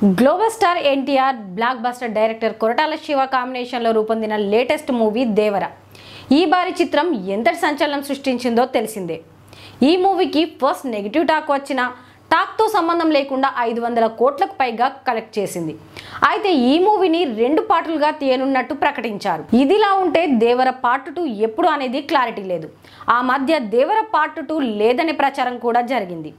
Global star NTR block buster director Koratala Shiva కాంబినేషన్లో రూపొందిన latest movie దేవర. ఈ భారీ చిత్రం ఎంతటి సంచలనం సృష్టించిందో తెలిసిందే. ఈ మూవీకి ఫస్ట్ నెగిటివ్ టాక్ వచ్చిన టాక్తో సంబంధం లేకుండా 500 కోట్లకు పైగా కలెక్ట్ చేసింది. అయితే ఈ మూవీని 2 పార్టులుగా తీయనున్నట్టు ప్రకటించారు. ఇదిలా ఉంటే దేవర పార్ట్ 2 ఎప్పుడు అనేది క్లారిటీ లేదు. ఆ మధ్య దేవర పార్ట్ 2 లేదనే ప్రచారం కూడా జరిగింది.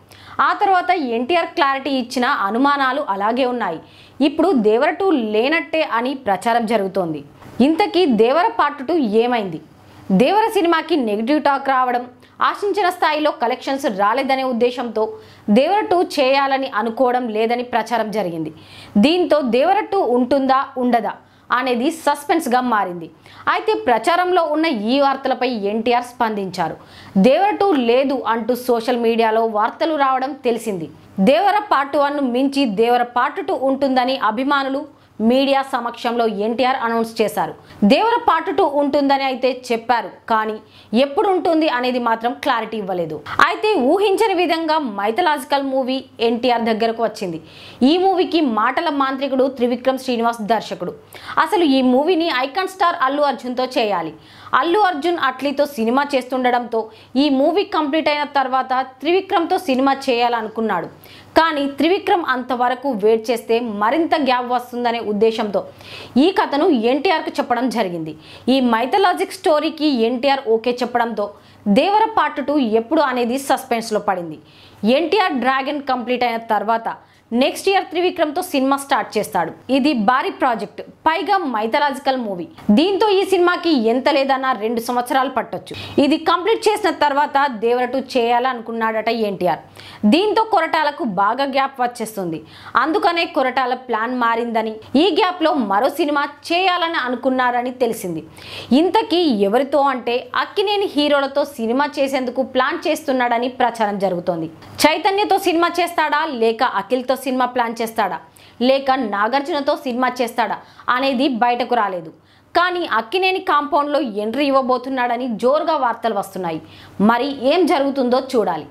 ఆ తర్వాత ఎన్టీఆర్ క్లారిటీ ఇచ్చిన అనుమానాలు అలాగే ఉన్నాయి. ఇప్పుడు దేవర 2 లేనట్టే అని ప్రచారం జరుగుతోంది. ఇంతకీ దేవర పార్ట్ 2 ఏమైంది? దేవర సినిమాకి నెగిటివ్ టాక్ రావడం, ఆశించిన స్థాయిలో కలెక్షన్స్ రాలేదనే ఉద్దేశంతో దేవర 2 చేయాలని అనుకోవడం లేదని ప్రచారం జరిగింది. దీంతో దేవర 2 ఉంటుందా ఉండదా అనేది సస్పెన్స్గా మారింది. అయితే ప్రచారంలో ఉన్న ఈ వార్తలపై ఎన్టీఆర్ స్పందించారు. దేవర 2 లేదు అంటూ సోషల్ మీడియాలో వార్తలు రావడం తెలిసింది. దేవర పార్ట్ 1ను మించి దేవర పార్ట్ 2 ఉంటుందని అభిమానులు మీడియా సమక్షంలో ఎన్టీఆర్ అనౌన్స్ చేశారు. దేవర పార్ట్ 2 ఉంటుందని అయితే చెప్పారు, కానీ ఎప్పుడు ఉంటుంది అనేది మాత్రం క్లారిటీ ఇవ్వలేదు. అయితే ఊహించని విధంగా మైథలాజికల్ మూవీ ఎన్టీఆర్ దగ్గరకు వచ్చింది. ఈ మూవీకి మాటల మాంత్రికుడు త్రివిక్రమ్ శ్రీనివాస్ దర్శకుడు. అసలు ఈ మూవీని ఐకాన్ స్టార్ అల్లు అర్జున్తో చేయాలి. అల్లు అర్జున్ అట్లీతో సినిమా చేస్తుండడంతో ఈ మూవీ కంప్లీట్ అయిన తర్వాత త్రివిక్రమ్తో సినిమా చేయాలనుకున్నాడు. కానీ త్రివిక్రమ్ అంతవరకు వెయిట్ చేస్తే మరింత గ్యాప్ వస్తుందనే ఉద్దేశంతో ఈ కథను ఎన్టీఆర్కు చెప్పడం జరిగింది. ఈ మైథలాజిక్ స్టోరీకి ఎన్టీఆర్ ఓకే చెప్పడంతో దేవర పార్ట్ 2 ఎప్పుడు అనేది సస్పెన్స్లో పడింది. ఎన్టీఆర్ డ్రాగన్ కంప్లీట్ అయిన తర్వాత నెక్స్ట్ ఇయర్ త్రివిక్రమ్తో సినిమా స్టార్ట్ చేస్తాడు. ఇది భారీ ప్రాజెక్ట్, పైగా మైథలాజికల్ మూవీ. దీంతో ఈ సినిమాకి ఎంత లేదన్నా 2 సంవత్సరాలు పట్టొచ్చు. ఇది కంప్లీట్ చేసిన తర్వాత దేవర 2 చేయాలనుకున్నాడట ఎన్టీఆర్. దీంతో కొరటాలకు బాగా గ్యాప్ వచ్చేస్తుంది. అందుకనే కొరటాల ప్లాన్ మారిందని, ఈ గ్యాప్లో మరో సినిమా చేయాలని అనుకున్నారని తెలిసింది. ఇంతకీ ఎవరితో అంటే అక్కినేని హీరోలతో సినిమా చేసేందుకు ప్లాన్ చేస్తున్నాడని ప్రచారం జరుగుతోంది. చైతన్యతో సినిమా చేస్తాడా, లేక అఖిల్తో సినిమా ప్లాన్ చేస్తాడా, లేక నాగార్జునతో సినిమా చేస్తాడా అనేది బయటకు రాలేదు. కానీ అక్కినేని కాంపౌండ్లో ఎంట్రీ ఇవ్వబోతున్నాడని జోరుగా వార్తలు వస్తున్నాయి. మరి ఏం జరుగుతుందో చూడాలి.